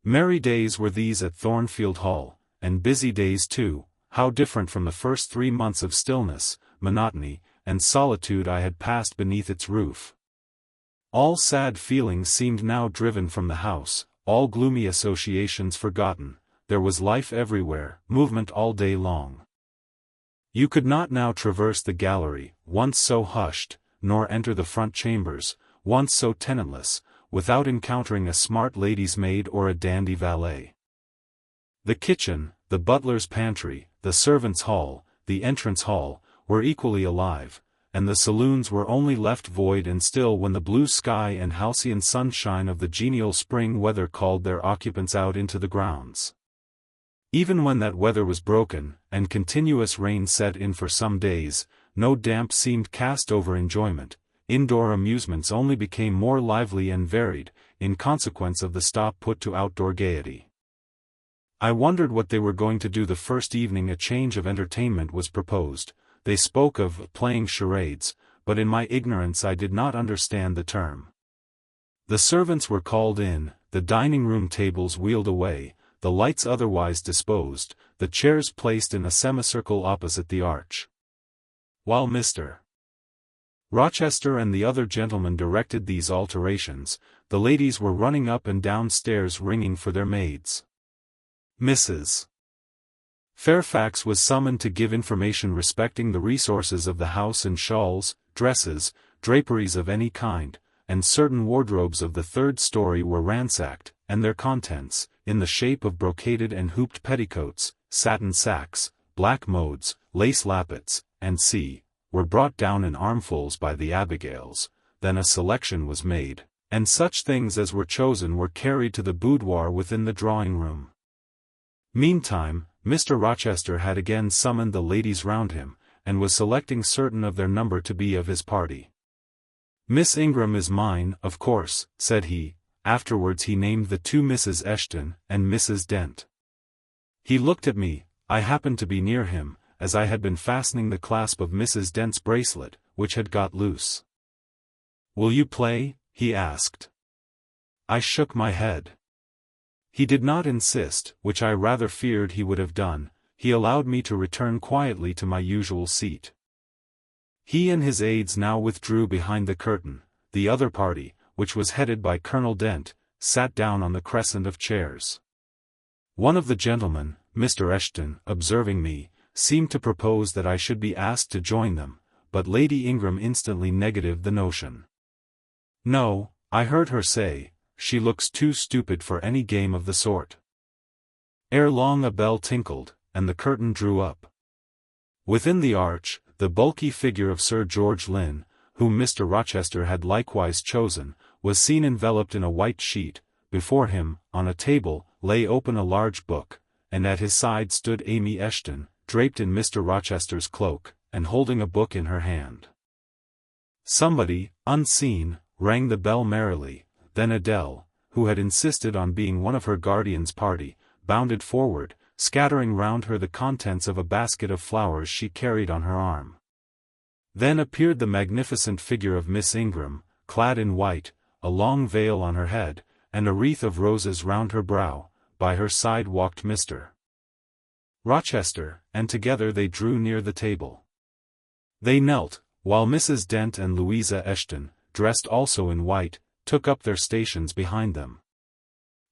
Merry days were these at Thornfield Hall, and busy days too. How different from the first 3 months of stillness, monotony, and solitude I had passed beneath its roof. All sad feelings seemed now driven from the house, all gloomy associations forgotten. There was life everywhere, movement all day long. You could not now traverse the gallery, once so hushed, nor enter the front chambers, once so tenantless, without encountering a smart lady's maid or a dandy valet. The kitchen, the butler's pantry, the servants' hall, the entrance hall, were equally alive, and the saloons were only left void and still when the blue sky and halcyon sunshine of the genial spring weather called their occupants out into the grounds. Even when that weather was broken, and continuous rain set in for some days, no damp seemed cast over enjoyment. Indoor amusements only became more lively and varied, in consequence of the stop put to outdoor gaiety. I wondered what they were going to do the first evening a change of entertainment was proposed. They spoke of playing charades, but in my ignorance I did not understand the term. The servants were called in, the dining-room tables wheeled away, the lights otherwise disposed, the chairs placed in a semicircle opposite the arch. While Mr. Rochester and the other gentlemen directed these alterations, the ladies were running up and down stairs ringing for their maids. Mrs. Fairfax was summoned to give information respecting the resources of the house in shawls, dresses, draperies of any kind, and certain wardrobes of the third story were ransacked, and their contents, in the shape of brocaded and hooped petticoats, satin sacks, black modes, lace lappets, and were brought down in armfuls by the Abigails. Then a selection was made, and such things as were chosen were carried to the boudoir within the drawing-room. Meantime, Mr. Rochester had again summoned the ladies round him, and was selecting certain of their number to be of his party. "Miss Ingram is mine, of course," said he. Afterwards he named the two Misses Eshton and Mrs. Dent. He looked at me. I happened to be near him, as I had been fastening the clasp of Mrs. Dent's bracelet, which had got loose. "Will you play?" he asked. I shook my head. He did not insist, which I rather feared he would have done. He allowed me to return quietly to my usual seat. He and his aides now withdrew behind the curtain. The other party, which was headed by Colonel Dent, sat down on the crescent of chairs. One of the gentlemen, Mr. Eshton, observing me, seemed to propose that I should be asked to join them, but Lady Ingram instantly negatived the notion. "No," I heard her say, "she looks too stupid for any game of the sort." Ere long a bell tinkled, and the curtain drew up. Within the arch, the bulky figure of Sir George Lynn, whom Mr. Rochester had likewise chosen, was seen enveloped in a white sheet. Before him, on a table, lay open a large book, and at his side stood Amy Eshton, draped in Mr. Rochester's cloak, and holding a book in her hand. Somebody, unseen, rang the bell merrily. Then Adele, who had insisted on being one of her guardian's party, bounded forward, scattering round her the contents of a basket of flowers she carried on her arm. Then appeared the magnificent figure of Miss Ingram, clad in white, a long veil on her head, and a wreath of roses round her brow. By her side walked Mr. Rochester, and together they drew near the table. They knelt, while Mrs. Dent and Louisa Eshton, dressed also in white, took up their stations behind them.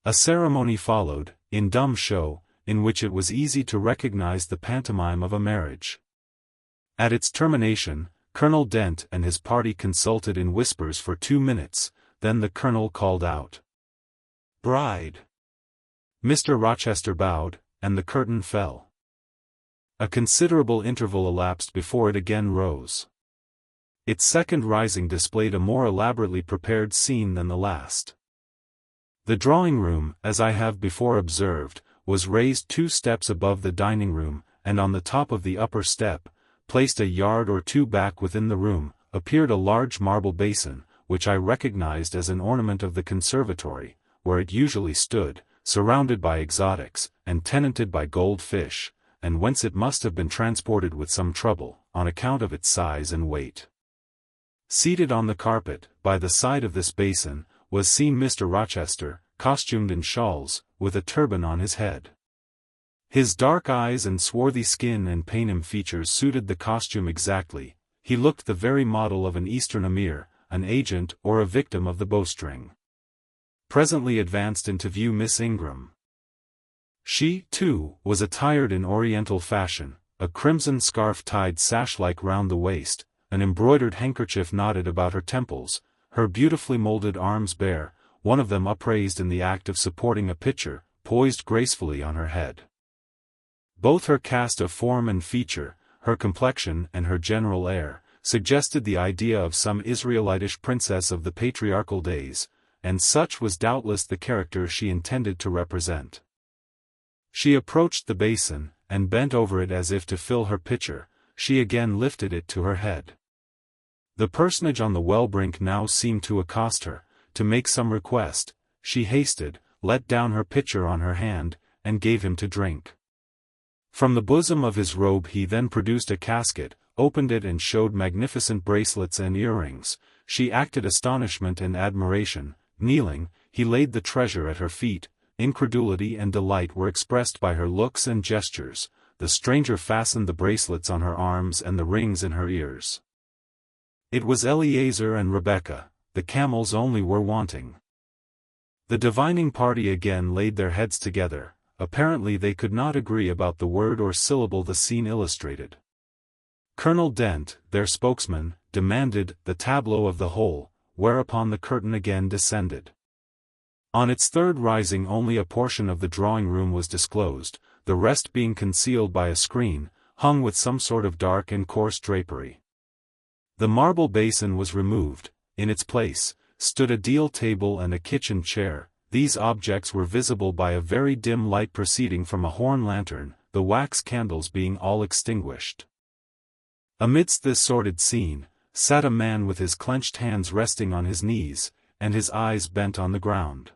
A ceremony followed, in dumb show, in which it was easy to recognize the pantomime of a marriage. At its termination, Colonel Dent and his party consulted in whispers for 2 minutes, then the colonel called out, "Bride." Mr. Rochester bowed, and the curtain fell. A considerable interval elapsed before it again rose. Its second rising displayed a more elaborately prepared scene than the last. The drawing-room, as I have before observed, was raised 2 steps above the dining-room, and on the top of the upper step, placed a yard or 2 back within the room, appeared a large marble basin, which I recognized as an ornament of the conservatory, where it usually stood, surrounded by exotics, and tenanted by gold fish, and whence it must have been transported with some trouble, on account of its size and weight. Seated on the carpet, by the side of this basin, was seen Mr. Rochester, costumed in shawls, with a turban on his head. His dark eyes and swarthy skin and Paynim features suited the costume exactly. He looked the very model of an Eastern emir, an agent or a victim of the bowstring. Presently advanced into view Miss Ingram. She, too, was attired in Oriental fashion, a crimson scarf tied sash-like round the waist, an embroidered handkerchief knotted about her temples, her beautifully molded arms bare, one of them upraised in the act of supporting a pitcher, poised gracefully on her head. Both her cast of form and feature, her complexion and her general air, suggested the idea of some Israelitish princess of the patriarchal days, and such was doubtless the character she intended to represent. She approached the basin, and bent over it as if to fill her pitcher. She again lifted it to her head. The personage on the well-brink now seemed to accost her, to make some request. She hasted, let down her pitcher on her hand, and gave him to drink. From the bosom of his robe he then produced a casket, opened it and showed magnificent bracelets and earrings. She acted astonishment and admiration. Kneeling, he laid the treasure at her feet. Incredulity and delight were expressed by her looks and gestures. The stranger fastened the bracelets on her arms and the rings in her ears. It was Eliezer and Rebecca, the camels only were wanting. The divining party again laid their heads together. Apparently they could not agree about the word or syllable the scene illustrated. Colonel Dent, their spokesman, demanded the tableau of the whole, whereupon the curtain again descended. On its third rising only a portion of the drawing-room was disclosed, the rest being concealed by a screen, hung with some sort of dark and coarse drapery. The marble basin was removed. In its place, stood a deal table and a kitchen chair. These objects were visible by a very dim light proceeding from a horn lantern, the wax candles being all extinguished. Amidst this sordid scene, sat a man with his clenched hands resting on his knees, and his eyes bent on the ground.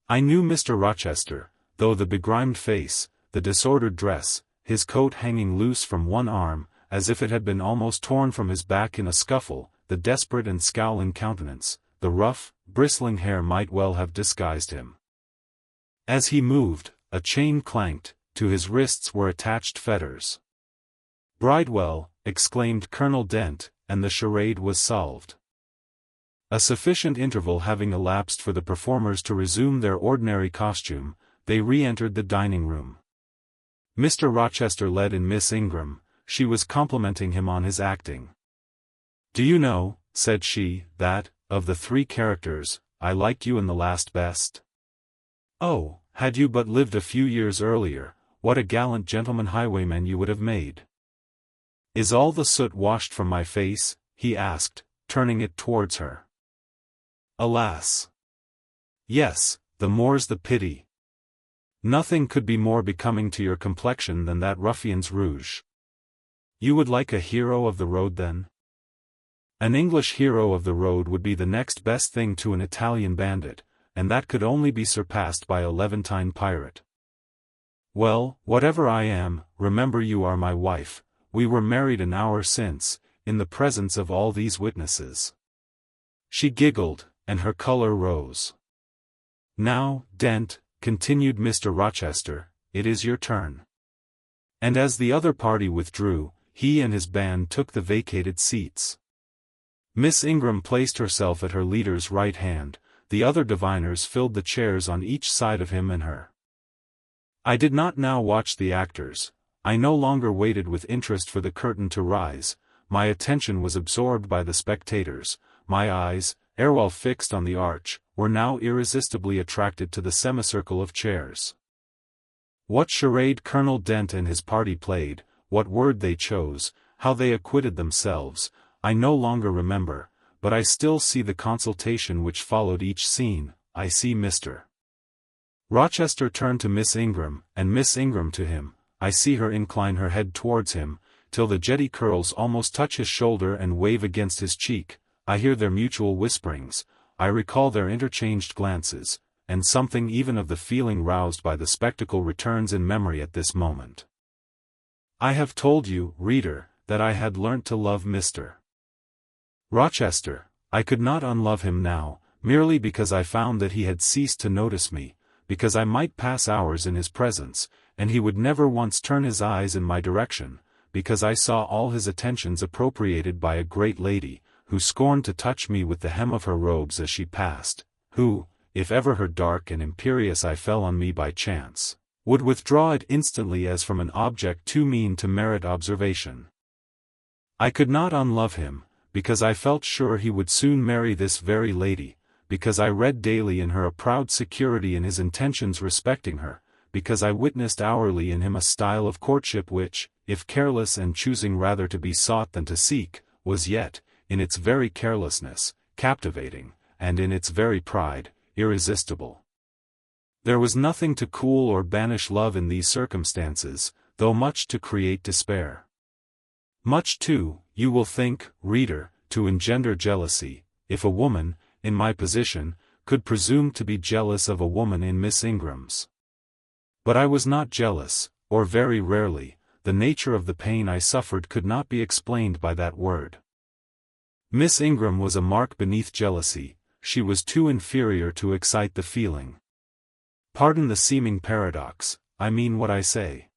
I knew Mr. Rochester, though the begrimed face, the disordered dress, his coat hanging loose from one arm, as if it had been almost torn from his back in a scuffle, the desperate and scowling countenance, the rough, bristling hair might well have disguised him. As he moved, a chain clanked, to his wrists were attached fetters. "Bridewell," exclaimed Colonel Dent, and the charade was solved. A sufficient interval having elapsed for the performers to resume their ordinary costume, they re-entered the dining-room. Mr. Rochester led in Miss Ingram. She was complimenting him on his acting. "Do you know," said she, "that, of the three characters, I liked you in the last best? Oh, had you but lived a few years earlier, what a gallant gentleman highwayman you would have made." "Is all the soot washed from my face?" he asked, turning it towards her. "Alas! Yes, the more's the pity. Nothing could be more becoming to your complexion than that ruffian's rouge. You would like a hero of the road then?" "An English hero of the road would be the next best thing to an Italian bandit, and that could only be surpassed by a Levantine pirate. Well, whatever I am, remember you are my wife. We were married an hour since, in the presence of all these witnesses." She giggled, and her color rose. "Now, Dent," continued Mr. Rochester, "it is your turn." And as the other party withdrew, he and his band took the vacated seats. Miss Ingram placed herself at her leader's right hand. The other diviners filled the chairs on each side of him and her. I did not now watch the actors. I no longer waited with interest for the curtain to rise. My attention was absorbed by the spectators. My eyes, erewhile fixed on the arch, were now irresistibly attracted to the semicircle of chairs. What charade Colonel Dent and his party played, what word they chose, how they acquitted themselves, I no longer remember, but I still see the consultation which followed each scene. I see Mr. Rochester turn to Miss Ingram, and Miss Ingram to him. I see her incline her head towards him, till the jetty curls almost touch his shoulder and wave against his cheek. I hear their mutual whisperings, I recall their interchanged glances, and something even of the feeling roused by the spectacle returns in memory at this moment. I have told you, reader, that I had learnt to love Mr. Rochester. I could not unlove him now. merely because I found that he had ceased to notice me, because I might pass hours in his presence, and he would never once turn his eyes in my direction, because I saw all his attentions appropriated by a great lady, who scorned to touch me with the hem of her robes as she passed, who, if ever her dark and imperious eye fell on me by chance, would withdraw it instantly as from an object too mean to merit observation. I could not unlove him, because I felt sure he would soon marry this very lady, because I read daily in her a proud security in his intentions respecting her, because I witnessed hourly in him a style of courtship which, if careless and choosing rather to be sought than to seek, was yet, in its very carelessness, captivating, and in its very pride, irresistible. There was nothing to cool or banish love in these circumstances, though much to create despair. Much too, you will think, reader, to engender jealousy, if a woman, in my position, could presume to be jealous of a woman in Miss Ingram's. But I was not jealous, or very rarely. The nature of the pain I suffered could not be explained by that word. Miss Ingram was a mark beneath jealousy, she was too inferior to excite the feeling. Pardon the seeming paradox, I mean what I say.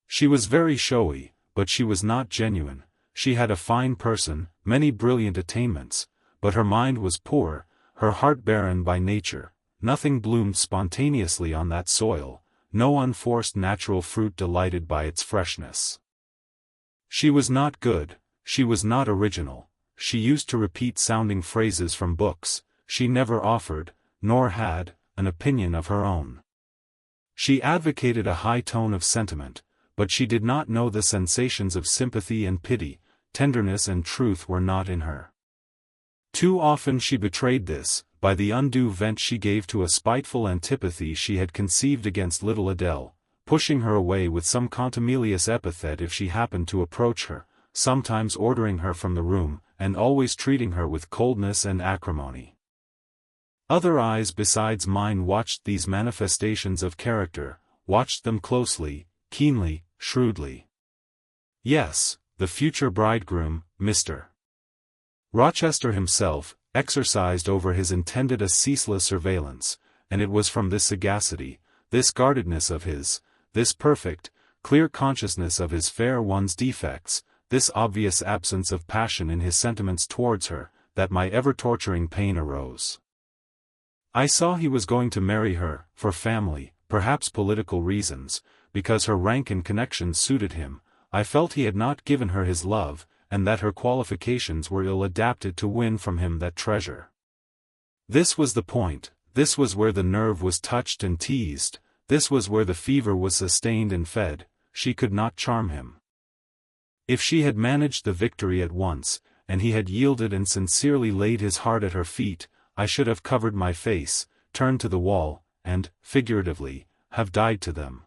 She was very showy, but she was not genuine. She had a fine person, many brilliant attainments, but her mind was poor, her heart barren by nature. Nothing bloomed spontaneously on that soil, no unforced natural fruit delighted by its freshness. She was not good, she was not original, she used to repeat sounding phrases from books, she never offered, nor had, an opinion of her own. She advocated a high tone of sentiment, but she did not know the sensations of sympathy and pity, tenderness and truth were not in her. Too often she betrayed this, by the undue vent she gave to a spiteful antipathy she had conceived against little Adele, pushing her away with some contumelious epithet if she happened to approach her, sometimes ordering her from the room, and always treating her with coldness and acrimony. Other eyes besides mine watched these manifestations of character, watched them closely, keenly, shrewdly. Yes, the future bridegroom, Mr. Rochester himself, exercised over his intended a ceaseless surveillance, and it was from this sagacity, this guardedness of his, this perfect, clear consciousness of his fair one's defects, this obvious absence of passion in his sentiments towards her, that my ever-torturing pain arose. I saw he was going to marry her, for family, perhaps political reasons, because her rank and connections suited him. I felt he had not given her his love, and that her qualifications were ill-adapted to win from him that treasure. This was the point, this was where the nerve was touched and teased, this was where the fever was sustained and fed. She could not charm him. If she had managed the victory at once, and he had yielded and sincerely laid his heart at her feet, I should have covered my face, turned to the wall, and, figuratively, have died to them.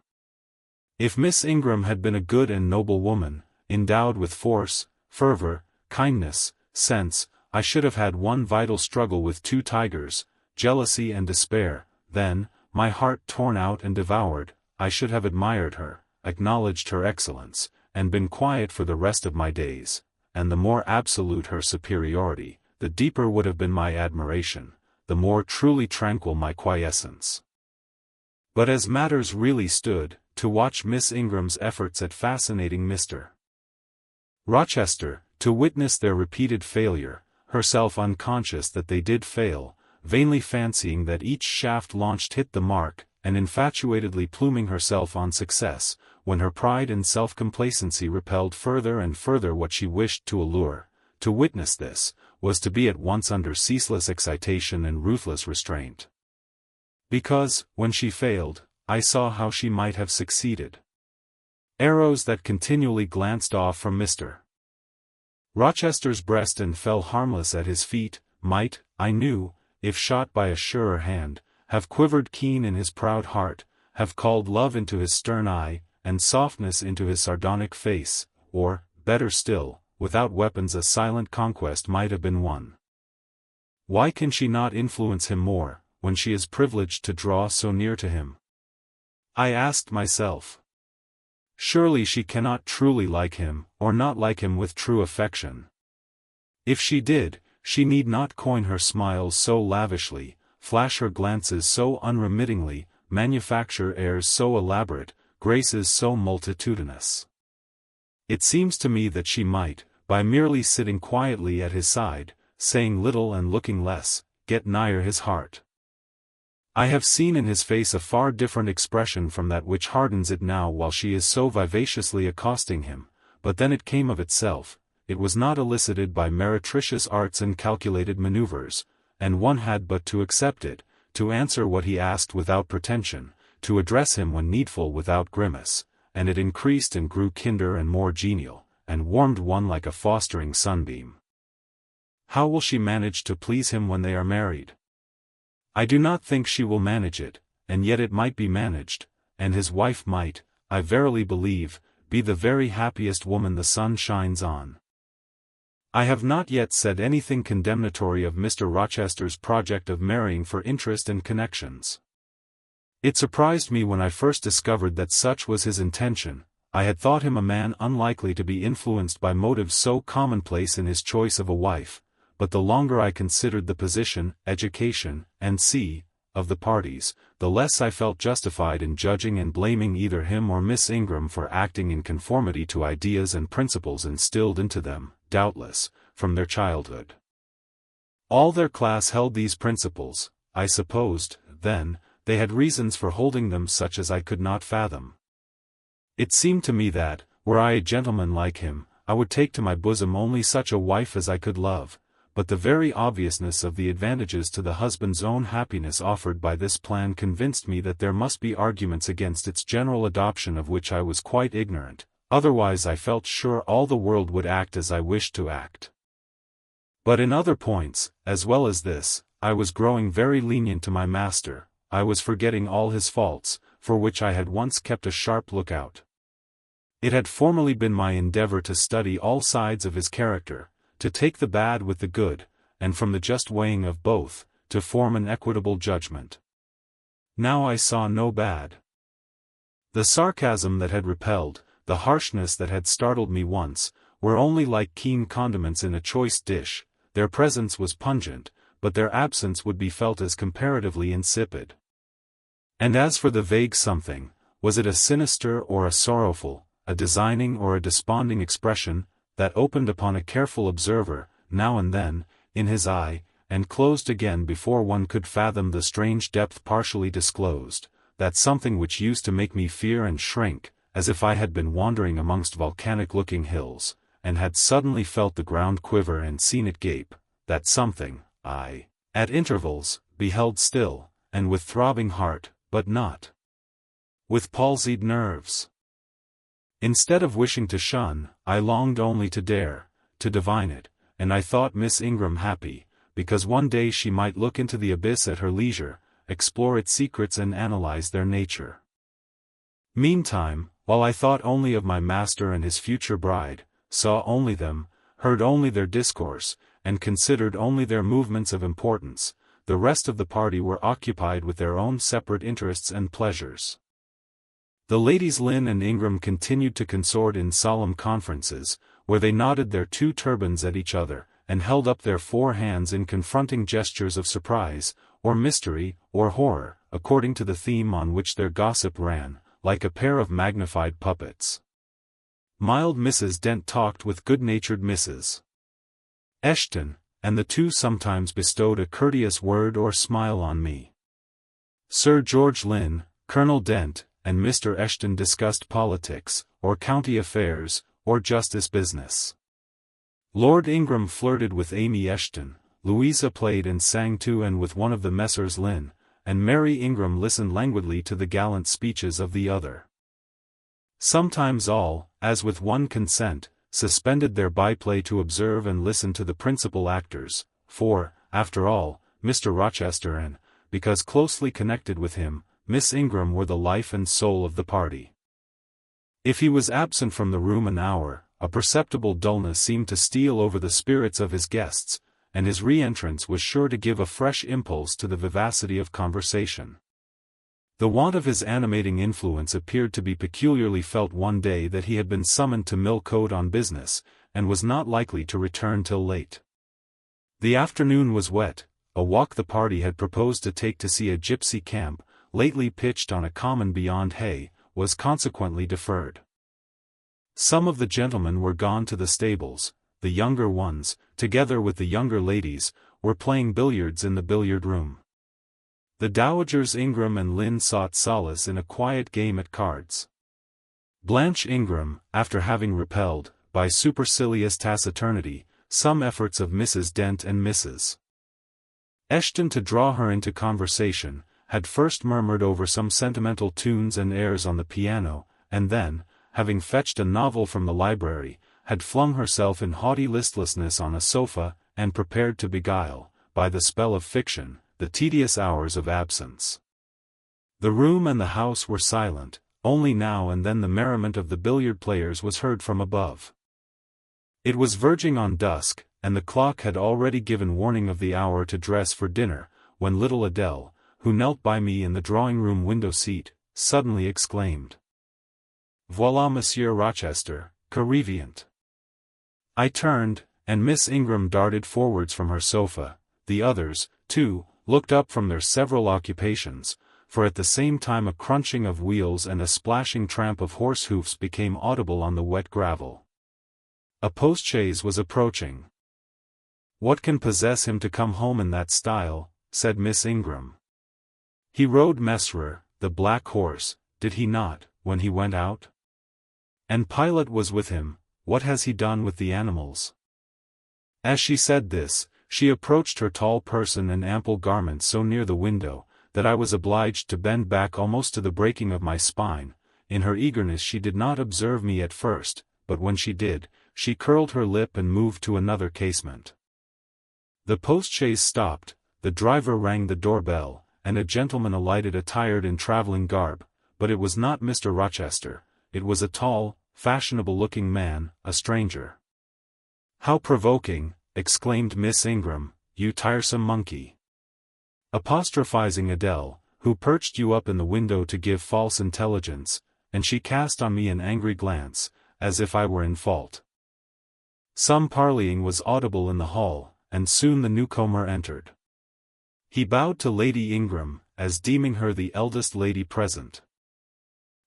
If Miss Ingram had been a good and noble woman, endowed with force, fervor, kindness, sense, I should have had one vital struggle with two tigers, jealousy and despair. Then, my heart torn out and devoured, I should have admired her, acknowledged her excellence, and been quiet for the rest of my days, and the more absolute her superiority, the deeper would have been my admiration, the more truly tranquil my quiescence. But as matters really stood, to watch Miss Ingram's efforts at fascinating Mr. Rochester, to witness their repeated failure, herself unconscious that they did fail, vainly fancying that each shaft launched hit the mark, and infatuatedly pluming herself on success, when her pride and self-complacency repelled further and further what she wished to allure, to witness this, was to be at once under ceaseless excitation and ruthless restraint. Because, when she failed, I saw how she might have succeeded. Arrows that continually glanced off from Mr. Rochester's breast and fell harmless at his feet, might, I knew, if shot by a surer hand, have quivered keen in his proud heart, have called love into his stern eye, and softness into his sardonic face, or, better still, without weapons a silent conquest might have been won. Why can she not influence him more, when she is privileged to draw so near to him? I asked myself. Surely she cannot truly like him, or not like him with true affection. If she did, She need not coin her smiles so lavishly, flash her glances so unremittingly, manufacture airs so elaborate, graces so multitudinous. It seems to me that she might, by merely sitting quietly at his side, saying little and looking less, get nigher his heart. I have seen in his face a far different expression from that which hardens it now while she is so vivaciously accosting him, but then it came of itself. It was not elicited by meretricious arts and calculated maneuvers, and one had but to accept it, to answer what he asked without pretension, to address him when needful without grimace, and it increased and grew kinder and more genial, and warmed one like a fostering sunbeam. How will she manage to please him when they are married? I do not think she will manage it, and yet it might be managed, and his wife might, I verily believe, be the very happiest woman the sun shines on. I have not yet said anything condemnatory of Mr. Rochester's project of marrying for interest and connections. It surprised me when I first discovered that such was his intention. I had thought him a man unlikely to be influenced by motives so commonplace in his choice of a wife, but the longer I considered the position, education, and of the parties, the less I felt justified in judging and blaming either him or Miss Ingram for acting in conformity to ideas and principles instilled into them, doubtless, from their childhood. All their class held these principles. I supposed, then, they had reasons for holding them such as I could not fathom. It seemed to me that, were I a gentleman like him, I would take to my bosom only such a wife as I could love, but the very obviousness of the advantages to the husband's own happiness offered by this plan convinced me that there must be arguments against its general adoption of which I was quite ignorant, otherwise I felt sure all the world would act as I wished to act. But in other points, as well as this, I was growing very lenient to my master. I was forgetting all his faults, for which I had once kept a sharp lookout. It had formerly been my endeavor to study all sides of his character, to take the bad with the good, and from the just weighing of both, to form an equitable judgment. Now I saw no bad. The sarcasm that had repelled, the harshness that had startled me once, were only like keen condiments in a choice dish. Their presence was pungent, but their absence would be felt as comparatively insipid. And as for the vague something, was it a sinister or a sorrowful, a designing or a desponding expression, that opened upon a careful observer, now and then, in his eye, and closed again before one could fathom the strange depth partially disclosed, that something which used to make me fear and shrink, as if I had been wandering amongst volcanic-looking hills, and had suddenly felt the ground quiver and seen it gape, that something, I, at intervals, beheld still, and with throbbing heart, but not with palsied nerves. Instead of wishing to shun, I longed only to dare, to divine it, and I thought Miss Ingram happy, because one day she might look into the abyss at her leisure, explore its secrets and analyze their nature. Meantime, while I thought only of my master and his future bride, saw only them, heard only their discourse, and considered only their movements of importance, the rest of the party were occupied with their own separate interests and pleasures. The ladies Lynn and Ingram continued to consort in solemn conferences, where they nodded their two turbans at each other, and held up their four hands in confronting gestures of surprise, or mystery, or horror, according to the theme on which their gossip ran, like a pair of magnified puppets. Mild Mrs. Dent talked with good-natured Mrs. Ch18, and the two sometimes bestowed a courteous word or smile on me. Sir George Lynn, Colonel Dent, and Mr. Ch18 discussed politics, or county affairs, or justice business. Lord Ingram flirted with Amy Ch18, Louisa played and sang to and with one of the Messrs. Lynn, and Mary Ingram listened languidly to the gallant speeches of the other. Sometimes all, as with one consent, suspended their byplay to observe and listen to the principal actors, for, after all, Mr. Rochester and, because closely connected with him, Miss Ingram were the life and soul of the party. If he was absent from the room an hour, a perceptible dullness seemed to steal over the spirits of his guests, and his re-entrance was sure to give a fresh impulse to the vivacity of conversation. The want of his animating influence appeared to be peculiarly felt one day that he had been summoned to Millcote on business, and was not likely to return till late. The afternoon was wet. A walk the party had proposed to take to see a gypsy camp, lately pitched on a common beyond Hay, was consequently deferred. Some of the gentlemen were gone to the stables. The younger ones, together with the younger ladies, were playing billiards in the billiard room. The dowagers Ingram and Lynn sought solace in a quiet game at cards. Blanche Ingram, after having repelled, by supercilious taciturnity, some efforts of Mrs. Dent and Mrs. Eshton to draw her into conversation, had first murmured over some sentimental tunes and airs on the piano, and then, having fetched a novel from the library, had flung herself in haughty listlessness on a sofa, and prepared to beguile, by the spell of fiction, the tedious hours of absence. The room and the house were silent, only now and then the merriment of the billiard players was heard from above. It was verging on dusk, and the clock had already given warning of the hour to dress for dinner, when little Adele, who knelt by me in the drawing-room window-seat, suddenly exclaimed, "Voilà Monsieur Rochester, que revient." I turned, and Miss Ingram darted forwards from her sofa. The others, too, looked up from their several occupations, for at the same time a crunching of wheels and a splashing tramp of horse hoofs became audible on the wet gravel. A postchaise was approaching. "What can possess him to come home in that style?" said Miss Ingram. "He rode Messer, the black horse, did he not, when he went out? And Pilot was with him. What has he done with the animals?" As she said this, she approached her tall person and ample garments so near the window, that I was obliged to bend back almost to the breaking of my spine. In her eagerness she did not observe me at first, but when she did, she curled her lip and moved to another casement. The postchaise stopped, the driver rang the doorbell, and a gentleman alighted attired in travelling garb, but it was not Mr. Rochester, it was a tall, fashionable-looking man, a stranger. "How provoking!" exclaimed Miss Ingram, "you tiresome monkey!" Apostrophizing Adele, who perched you up in the window to give false intelligence, and she cast on me an angry glance, as if I were in fault. Some parleying was audible in the hall, and soon the newcomer entered. He bowed to Lady Ingram, as deeming her the eldest lady present.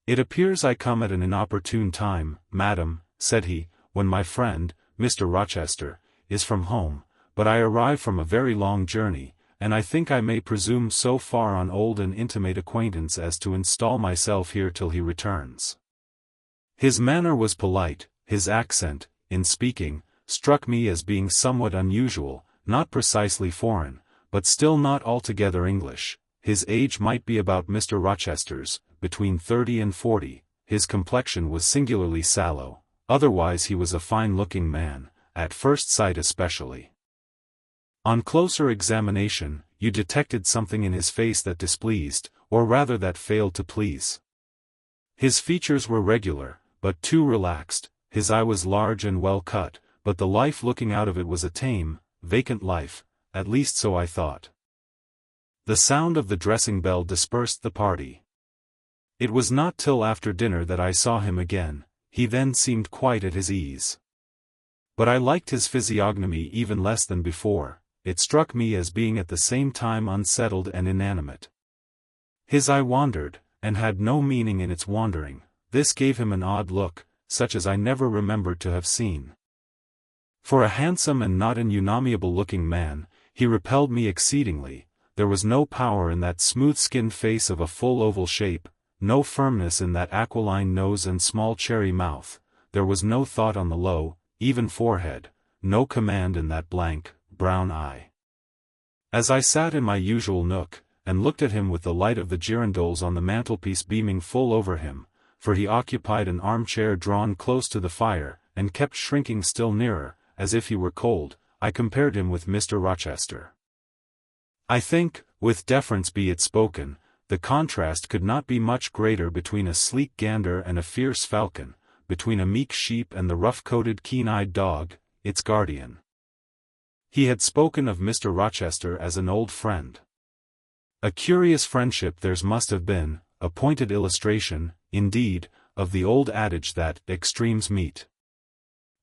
"It appears I come at an inopportune time, madam," said he, "when my friend, Mr. Rochester, is from home, but I arrive from a very long journey, and I think I may presume so far on old and intimate acquaintance as to install myself here till he returns." His manner was polite, his accent, in speaking, struck me as being somewhat unusual, not precisely foreign, but still not altogether English. His age might be about Mr. Rochester's, between 30 and 40, his complexion was singularly sallow, otherwise he was a fine-looking man, at first sight especially. On closer examination, you detected something in his face that displeased, or rather that failed to please. His features were regular, but too relaxed, his eye was large and well cut, but the life looking out of it was a tame, vacant life, at least so I thought. The sound of the dressing bell dispersed the party. It was not till after dinner that I saw him again. He then seemed quite at his ease. But I liked his physiognomy even less than before. It struck me as being at the same time unsettled and inanimate. His eye wandered, and had no meaning in its wandering. This gave him an odd look, such as I never remembered to have seen. For a handsome and not an unamiable-looking man, he repelled me exceedingly. There was no power in that smooth-skinned face of a full oval shape, no firmness in that aquiline nose and small cherry mouth, there was no thought on the low, even forehead, no command in that blank, brown eye. As I sat in my usual nook, and looked at him with the light of the girandoles on the mantelpiece beaming full over him, for he occupied an armchair drawn close to the fire, and kept shrinking still nearer, as if he were cold, I compared him with Mr. Rochester. I think, with deference be it spoken, the contrast could not be much greater between a sleek gander and a fierce falcon, between a meek sheep and the rough-coated keen-eyed dog, its guardian. He had spoken of Mr. Rochester as an old friend. A curious friendship theirs must have been, a pointed illustration, indeed, of the old adage that extremes meet.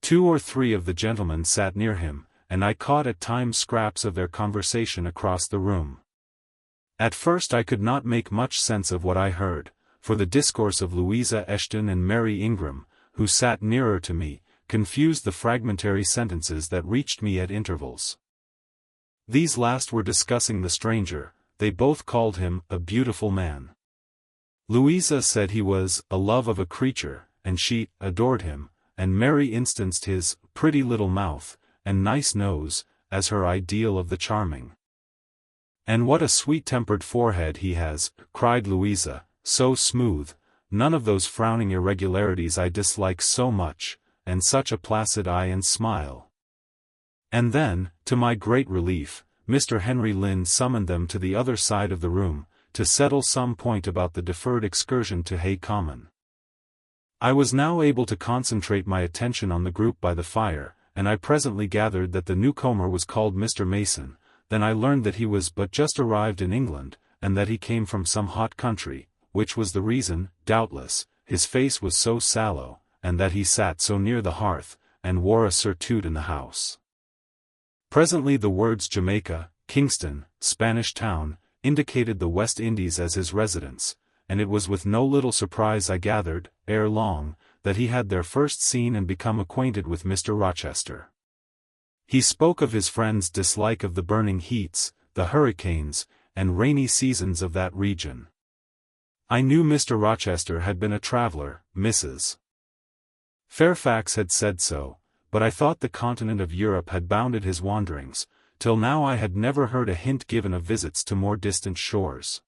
2 or 3 of the gentlemen sat near him, and I caught at times scraps of their conversation across the room. At first I could not make much sense of what I heard, for the discourse of Louisa Eshton and Mary Ingram, who sat nearer to me, confused the fragmentary sentences that reached me at intervals. These last were discussing the stranger. They both called him a beautiful man. Louisa said he was a love of a creature, and she adored him, and Mary instanced his pretty little mouth and nice nose as her ideal of the charming. "And what a sweet-tempered forehead he has," cried Louisa, "so smooth, none of those frowning irregularities I dislike so much, and such a placid eye and smile." And then, to my great relief, Mr. Henry Lynn summoned them to the other side of the room, to settle some point about the deferred excursion to Hay Common. I was now able to concentrate my attention on the group by the fire, and I presently gathered that the newcomer was called Mr. Mason. Then I learned that he was but just arrived in England, and that he came from some hot country, which was the reason, doubtless, his face was so sallow, and that he sat so near the hearth, and wore a surtout in the house. Presently the words Jamaica, Kingston, Spanish Town, indicated the West Indies as his residence, and it was with no little surprise I gathered, ere long, that he had there first seen and become acquainted with Mr. Rochester. He spoke of his friend's dislike of the burning heats, the hurricanes, and rainy seasons of that region. I knew Mr. Rochester had been a traveler. Mrs. Fairfax had said so, but I thought the continent of Europe had bounded his wanderings. Till now I had never heard a hint given of visits to more distant shores.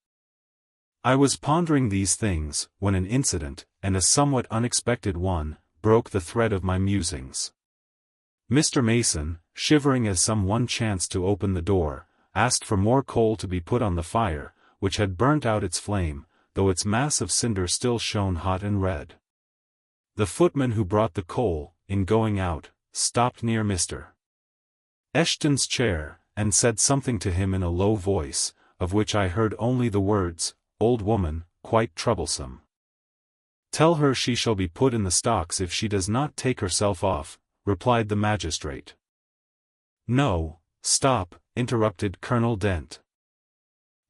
I was pondering these things, when an incident, and a somewhat unexpected one, broke the thread of my musings. Mr. Mason, shivering as some one chanced to open the door, asked for more coal to be put on the fire, which had burnt out its flame, though its mass of cinder still shone hot and red. The footman who brought the coal, in going out, stopped near Mr. Eshton's chair, and said something to him in a low voice, of which I heard only the words, "Old woman, quite troublesome. Tell her she shall be put in the stocks if she does not take herself off," replied the magistrate. "No, stop," interrupted Colonel Dent.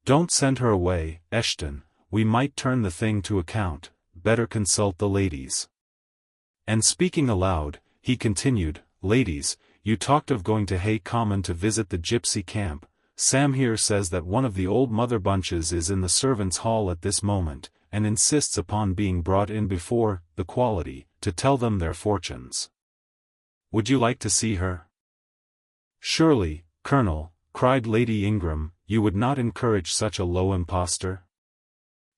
"Don't send her away, Eshton, we might turn the thing to account, better consult the ladies." And speaking aloud, he continued, "Ladies, you talked of going to Hay Common to visit the gypsy camp. Sam here says that one of the old Mother Bunches is in the servants' hall at this moment, and insists upon being brought in before the quality, to tell them their fortunes. Would you like to see her?" "Surely, Colonel," cried Lady Ingram, "you would not encourage such a low impostor?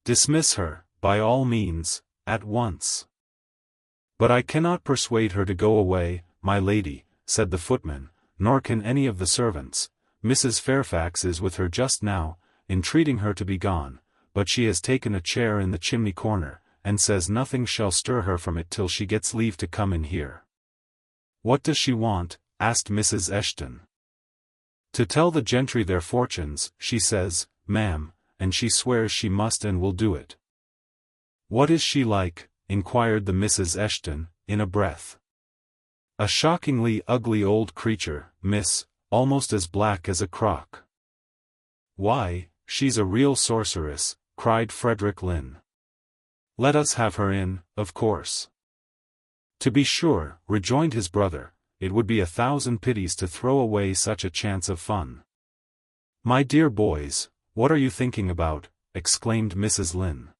Dismiss her, by all means, at once." "But I cannot persuade her to go away, my lady," said the footman, "nor can any of the servants. Mrs. Fairfax is with her just now, entreating her to be gone, but she has taken a chair in the chimney corner, and says nothing shall stir her from it till she gets leave to come in here." "What does she want?" asked Mrs. Eshton. "To tell the gentry their fortunes, she says, ma'am, and she swears she must and will do it." "What is she like?" inquired the Mrs. Eshton, in a breath. "A shockingly ugly old creature, miss, almost as black as a crock." "Why, she's a real sorceress," cried Frederick Lynn. "Let us have her in, of course." "To be sure," rejoined his brother, "it would be 1,000 pities to throw away such a chance of fun." "My dear boys, what are you thinking about?" exclaimed Mrs. Lynn.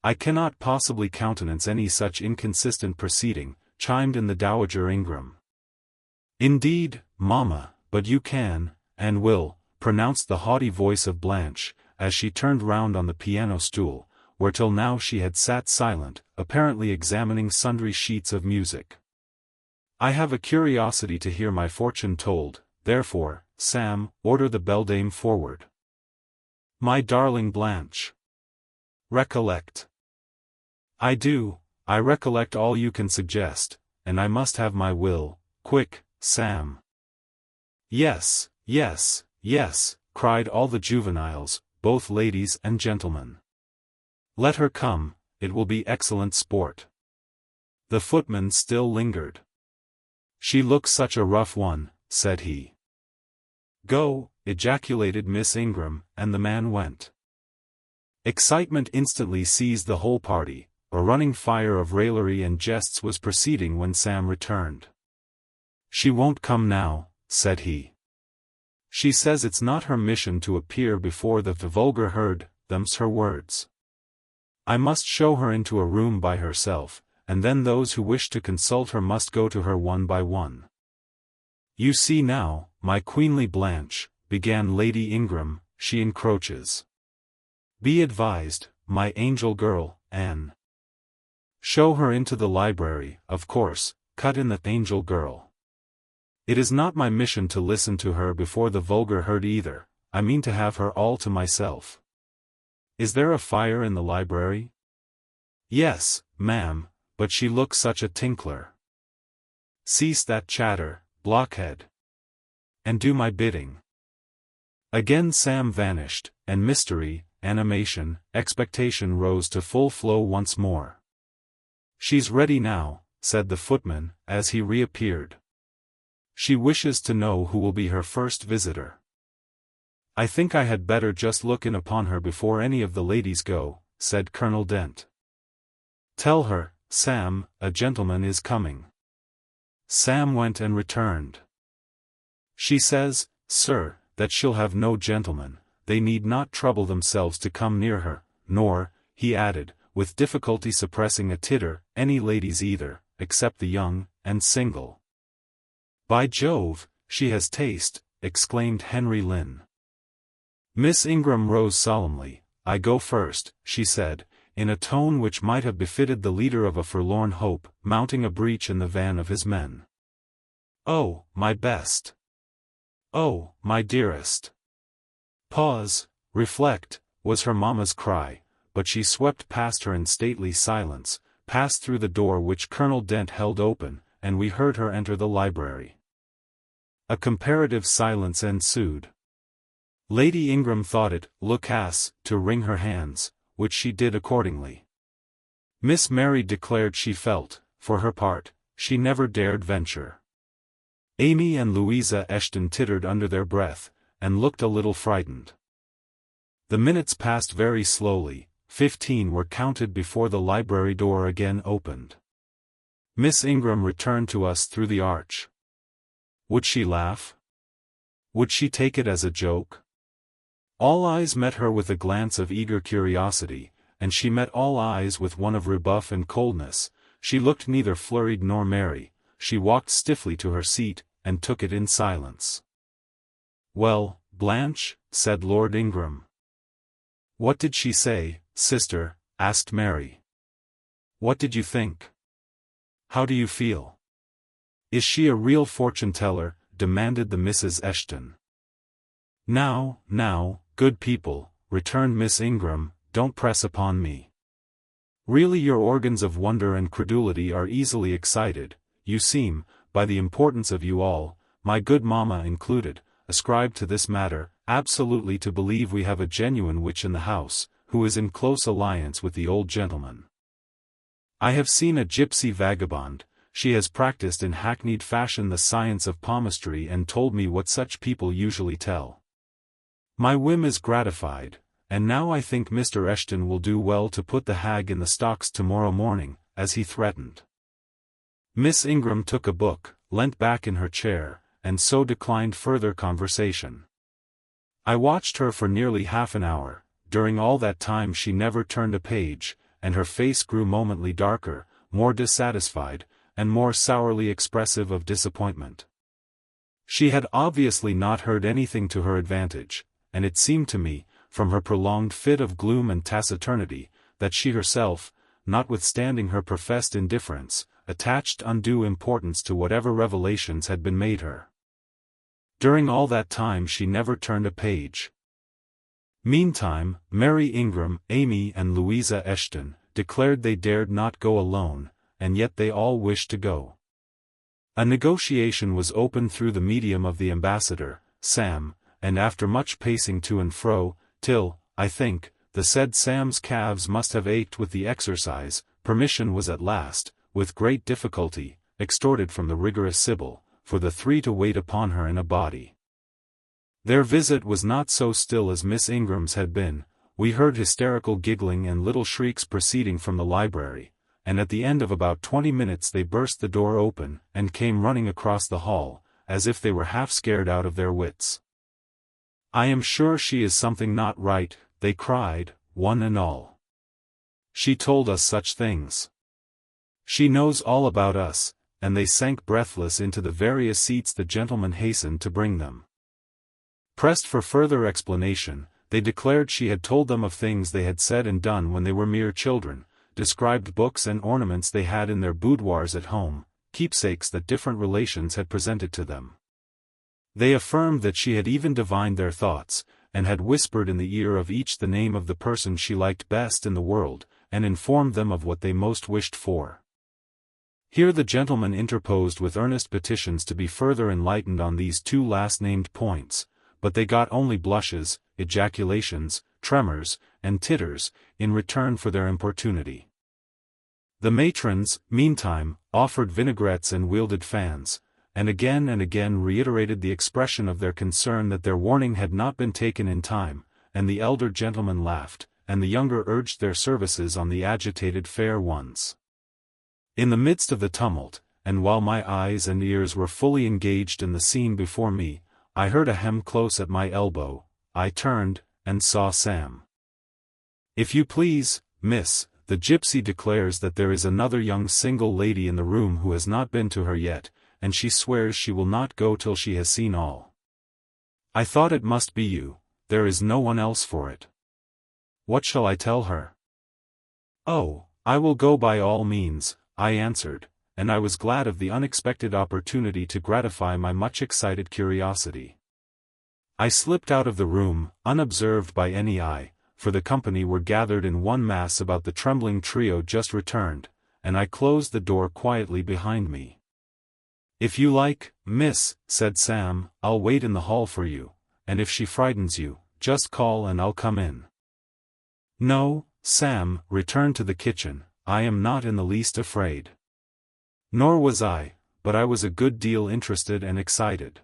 "I cannot possibly countenance any such inconsistent proceeding," chimed in the Dowager Ingram. "Indeed, mamma, but you can, and will," pronounced the haughty voice of Blanche, as she turned round on the piano stool, where till now she had sat silent, apparently examining sundry sheets of music. "I have a curiosity to hear my fortune told, therefore, Sam, order the beldame forward." "My darling Blanche. Recollect." "I do, I recollect all you can suggest, and I must have my will, quick, Sam." "Yes, yes, yes," cried all the juveniles, both ladies and gentlemen. "Let her come, it will be excellent sport." The footman still lingered. "She looks such a rough one," said he. "Go," ejaculated Miss Ingram, and the man went. Excitement instantly seized the whole party. A running fire of raillery and jests was proceeding when Sam returned. "She won't come now," said he. "She says it's not her mission to appear before the vulgar herd, them's her words. I must show her into a room by herself, and then those who wish to consult her must go to her one by one. You see now, my queenly Blanche," began Lady Ingram, "she encroaches. Be advised, my angel girl, Anne. Show her into the library, of course, cut in the angel girl. It is not my mission to listen to her before the vulgar herd either, I mean to have her all to myself. Is there a fire in the library?" "Yes, ma'am, but she looks such a tinkler." "Cease that chatter, blockhead. And do my bidding." Again Sam vanished, and mystery, animation, expectation rose to full flow once more. "She's ready now," said the footman, as he reappeared. "She wishes to know who will be her first visitor." "I think I had better just look in upon her before any of the ladies go," said Colonel Dent. "Tell her, Sam, a gentleman is coming." Sam went and returned. "She says, sir, that she'll have no gentleman, they need not trouble themselves to come near her, nor," he added, with difficulty suppressing a titter, "any ladies either, except the young, and single." "By Jove, she has taste," exclaimed Henry Lynn. Miss Ingram rose solemnly. "I go first," she said, in a tone which might have befitted the leader of a forlorn hope, mounting a breach in the van of his men. "Oh, my best! Oh, my dearest!" "Pause, reflect," was her mamma's cry, but she swept past her in stately silence, passed through the door which Colonel Dent held open, and we heard her enter the library. A comparative silence ensued. Lady Ingram thought it loquace to wring her hands, which she did accordingly. Miss Mary declared she felt, for her part, she never dared venture. Amy and Louisa Eshton tittered under their breath, and looked a little frightened. The minutes passed very slowly. 15 were counted before the library door again opened. Miss Ingram returned to us through the arch. Would she laugh? Would she take it as a joke? All eyes met her with a glance of eager curiosity, and she met all eyes with one of rebuff and coldness. She looked neither flurried nor merry. She walked stiffly to her seat, and took it in silence. "Well, Blanche," said Lord Ingram. "What did she say, sister?" asked Mary. "What did you think? How do you feel? Is she a real fortune-teller?" demanded the Misses Eshton. Now, good people," returned Miss Ingram, "don't press upon me. Really your organs of wonder and credulity are easily excited. You seem, by the importance of you all, my good mamma included, ascribed to this matter, absolutely to believe we have a genuine witch in the house, who is in close alliance with the old gentleman. I have seen a gypsy vagabond. She has practiced in hackneyed fashion the science of palmistry and told me what such people usually tell. My whim is gratified, and now I think Mr. Eshton will do well to put the hag in the stocks tomorrow morning, as he threatened." Miss Ingram took a book, leant back in her chair, and so declined further conversation. I watched her for nearly half an hour. During all that time she never turned a page, and her face grew momently darker, more dissatisfied, and more sourly expressive of disappointment. She had obviously not heard anything to her advantage, and it seemed to me, from her prolonged fit of gloom and taciturnity, that she herself, notwithstanding her professed indifference, attached undue importance to whatever revelations had been made her. During all that time she never turned a page. Meantime, Mary Ingram, Amy and Louisa Eshton, declared they dared not go alone, and yet they all wished to go. A negotiation was opened through the medium of the ambassador, Sam, and after much pacing to and fro, till, I think, the said Sam's calves must have ached with the exercise, permission was at last, with great difficulty, extorted from the rigorous Sibyl, for the three to wait upon her in a body. Their visit was not so still as Miss Ingram's had been. We heard hysterical giggling and little shrieks proceeding from the library, and at the end of about 20 minutes they burst the door open, and came running across the hall, as if they were half scared out of their wits. "I am sure she is something not right," they cried, one and all. "She told us such things. She knows all about us," and they sank breathless into the various seats the gentleman hastened to bring them. Pressed for further explanation, they declared she had told them of things they had said and done when they were mere children, described books and ornaments they had in their boudoirs at home, keepsakes that different relations had presented to them. They affirmed that she had even divined their thoughts, and had whispered in the ear of each the name of the person she liked best in the world, and informed them of what they most wished for. Here the gentleman interposed with earnest petitions to be further enlightened on these two last-named points, but they got only blushes, ejaculations, tremors, and titters, in return for their importunity. The matrons, meantime, offered vinaigrettes and wielded fans, and again reiterated the expression of their concern that their warning had not been taken in time, and the elder gentlemen laughed, and the younger urged their services on the agitated fair ones. In the midst of the tumult, and while my eyes and ears were fully engaged in the scene before me, I heard a hem close at my elbow. I turned, and saw Sam. "If you please, miss, the gypsy declares that there is another young single lady in the room who has not been to her yet, and she swears she will not go till she has seen all. I thought it must be you, there is no one else for it. What shall I tell her?" "Oh, I will go by all means," I answered, and I was glad of the unexpected opportunity to gratify my much excited curiosity. I slipped out of the room, unobserved by any eye, for the company were gathered in one mass about the trembling trio just returned, and I closed the door quietly behind me. "If you like, miss," said Sam, "I'll wait in the hall for you, and if she frightens you, just call and I'll come in." "No, Sam, return to the kitchen, I am not in the least afraid." Nor was I, but I was a good deal interested and excited.